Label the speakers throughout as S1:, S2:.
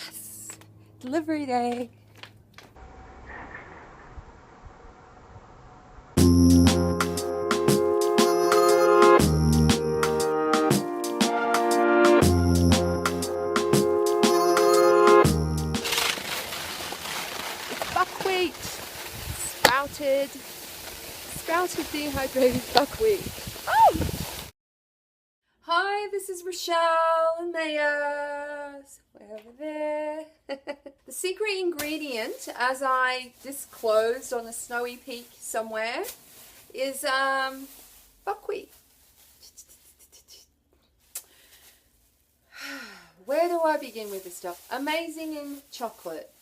S1: Yes! Delivery day! It's buckwheat! Sprouted dehydrated buckwheat. Oh! Hi, this is Rochelle and Maya. Way over there. The secret ingredient, as I disclosed on a snowy peak somewhere, is buckwheat. Where do I begin with this stuff? Amazing in chocolate.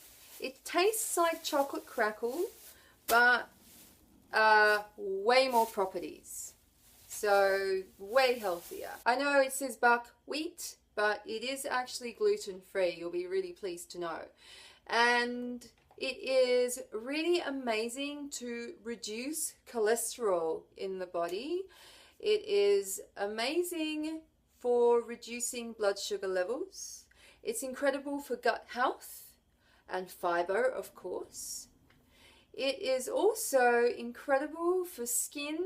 S1: It tastes like chocolate crackle, but way more properties. So way healthier. I know it says buckwheat, but it is actually gluten-free. You'll be really pleased to know. And it is really amazing to reduce cholesterol in the body. It is amazing for reducing blood sugar levels. It's incredible for gut health and fiber, of course. It is also incredible for skin,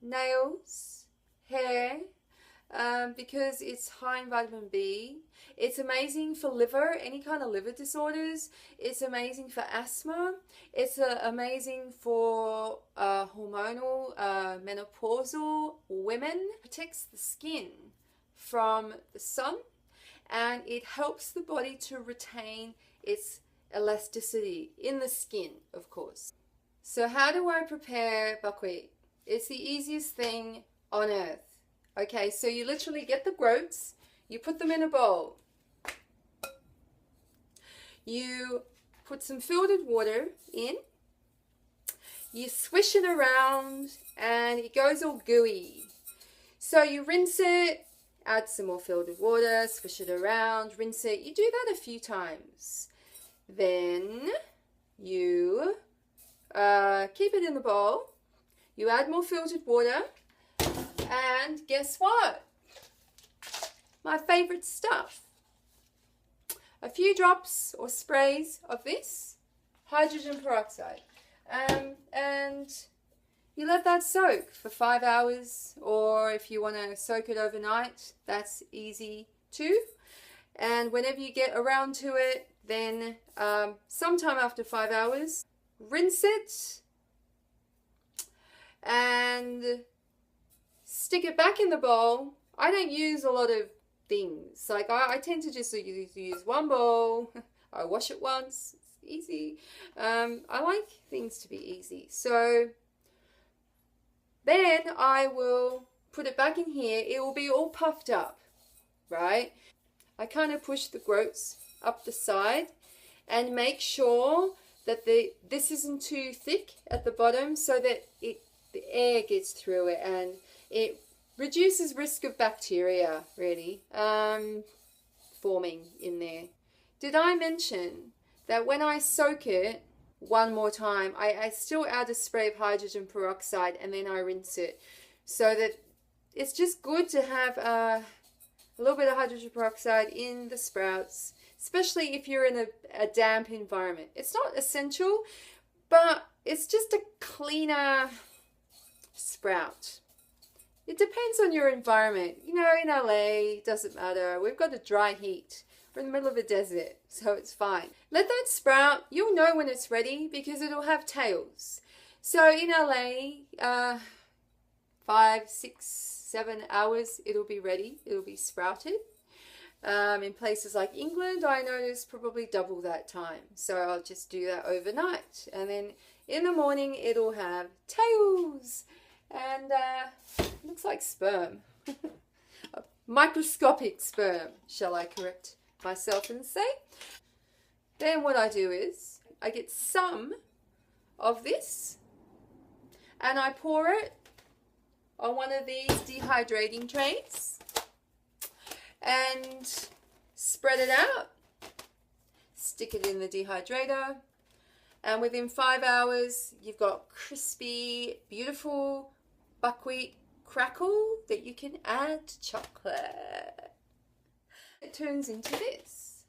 S1: nails, hair, because it's high in vitamin B. It's amazing for liver, any kind of liver disorders. It's amazing for asthma. It's amazing for hormonal, menopausal women. It protects the skin from the sun, and it helps the body to retain its elasticity in the skin, of course. So how do I prepare buckwheat? It's the easiest thing on earth. Okay, so you literally get the groats, you put them in a bowl. You put some filtered water in, you swish it around, and it goes all gooey. So you rinse it, add some more filtered water, swish it around, rinse it. You do that a few times. Then you keep it in the bowl. You add more filtered water, and guess what? My favorite stuff. A few drops or sprays of this, hydrogen peroxide. And you let that soak for 5 hours, or if you want to soak it overnight, that's easy too. And whenever you get around to it, then sometime after 5 hours, rinse it and stick it back in the bowl. I don't use a lot of things. Like I tend to just use one bowl. I wash it once. It's easy. I like things to be easy. So then I will put it back in here. It will be all puffed up, right? I kind of push the groats up the side and make sure that this isn't too thick at the bottom, so that the air gets through it and it reduces risk of bacteria, really, forming in there. Did I mention that when I soak it one more time, I still add a spray of hydrogen peroxide and then I rinse it, so that it's just good to have a little bit of hydrogen peroxide in the sprouts, especially if you're in a damp environment. It's not essential, but it's just a cleaner sprout. It depends on your environment. You know, in LA, it doesn't matter. We've got a dry heat. We're in the middle of a desert, so it's fine. Let that sprout. You'll know when it's ready because it'll have tails. So in LA, 5, 6, 7 hours, it'll be ready. It'll be sprouted. In places like England, I notice probably double that time. So I'll just do that overnight. And then in the morning, it'll have tails. And looks like sperm. A microscopic sperm, shall I correct myself and say. Then what I do is I get some of this and I pour it on one of these dehydrating trays and spread it out, stick it in the dehydrator, and within 5 hours you've got crispy, beautiful buckwheat crackle that you can add to chocolate. It turns into this.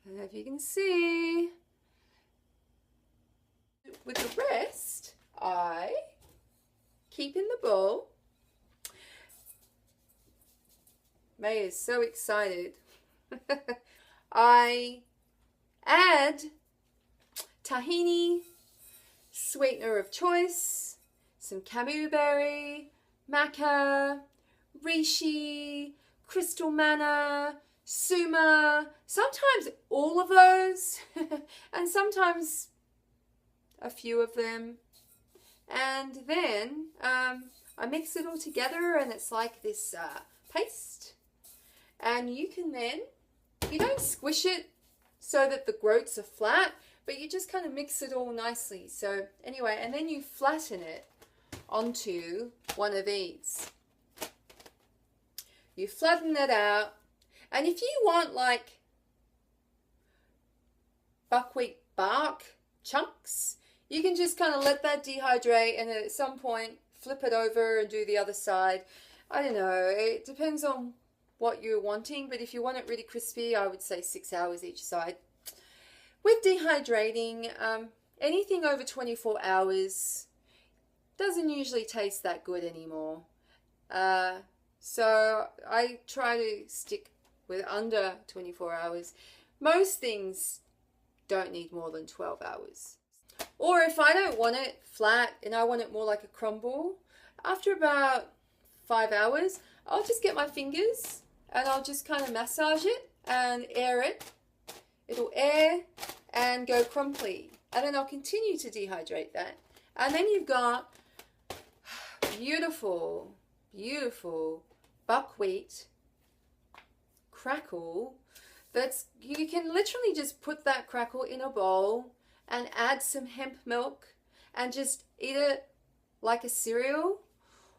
S1: I don't know if you can see. With the rest, I keep in the bowl. May is so excited. I add tahini, sweetener of choice, some camu berry, maca, reishi, crystal manna, suma, sometimes all of those, and sometimes a few of them. And then I mix it all together and it's like this paste. And you can then, you don't squish it so that the groats are flat, but you just kind of mix it all nicely. So anyway, and then you flatten it onto one of these. You flatten it out, and if you want like buckwheat bark chunks, you can just kind of let that dehydrate and at some point flip it over and do the other side. I don't know, it depends on what you're wanting, but if you want it really crispy, I would say 6 hours each side. With dehydrating, anything over 24 hours doesn't usually taste that good anymore. So I try to stick with under 24 hours. Most things don't need more than 12 hours. Or if I don't want it flat and I want it more like a crumble, after about 5 hours, I'll just get my fingers and I'll just kind of massage it and air it. It'll air and go crumbly. And then I'll continue to dehydrate that. And then you've got beautiful, beautiful buckwheat crackle. That's, you can literally just put that crackle in a bowl and add some hemp milk and just eat it like a cereal.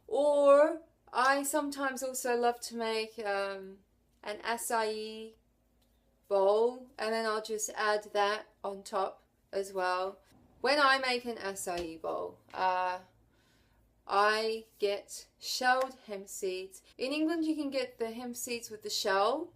S1: Or I sometimes also love to make an acai bowl, and then I'll just add that on top as well. When I make an acai bowl, I get shelled hemp seeds. In England you can get the hemp seeds with the shell.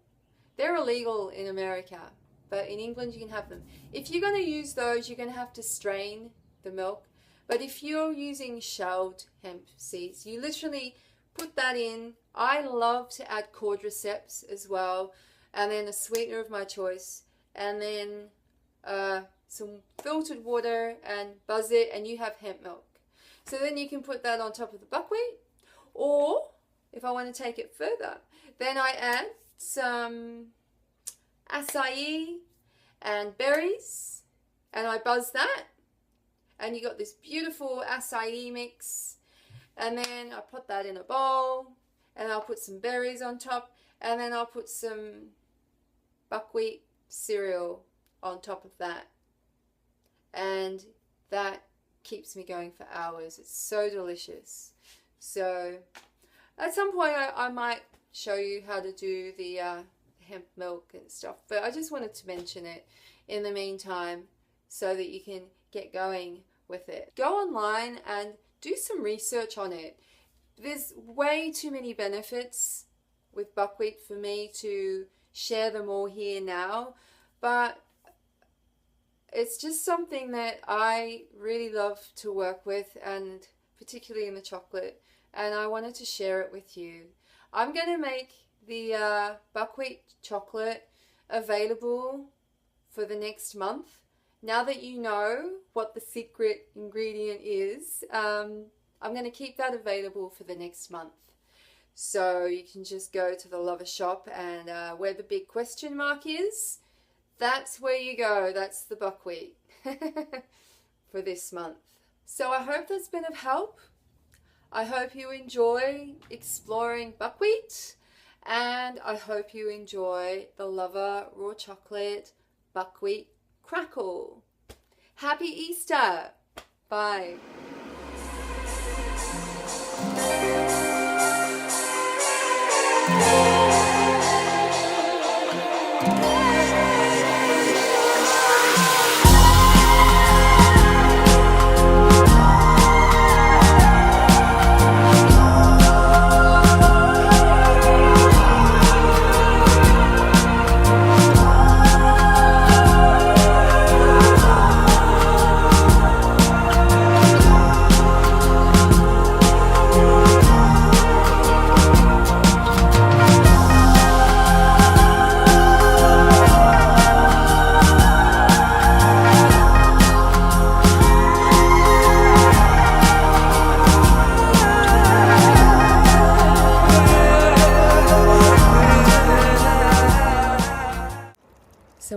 S1: They're illegal in America, but in England you can have them. If you're going to use those, you're going to have to strain the milk. But if you're using shelled hemp seeds, you literally put that in. I love to add cordyceps as well, and then a sweetener of my choice, and then some filtered water, and buzz it, and you have hemp milk. So then you can put that on top of the buckwheat, or if I want to take it further, then I add some acai and berries, and I buzz that, and you got this beautiful acai mix. And then I put that in a bowl, and I'll put some berries on top, and then I'll put some buckwheat cereal on top of that, and that keeps me going for hours. It's so delicious. So at some point I might show you how to do the hemp milk and stuff, but I just wanted to mention it in the meantime so that you can get going with it. Go online and do some research on it. There's way too many benefits with buckwheat for me to share them all here now, but it's just something that I really love to work with, and particularly in the chocolate, and I wanted to share it with you. I'm going to make the buckwheat chocolate available for the next month. Now that you know what the secret ingredient is, I'm going to keep that available for the next month. So you can just go to the Lover shop, and where the big question mark is, that's where you go. That's the buckwheat for this month. So I hope that's been of help. I hope you enjoy exploring buckwheat, and I hope you enjoy the Lover Raw Chocolate Buckwheat Crackle. Happy Easter! Bye.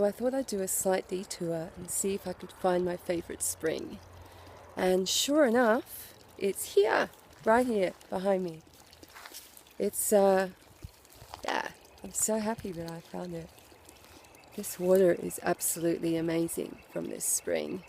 S1: So I thought I'd do a slight detour and see if I could find my favorite spring. And sure enough, it's here, right here behind me. It's, yeah, I'm so happy that I found it. This water is absolutely amazing from this spring.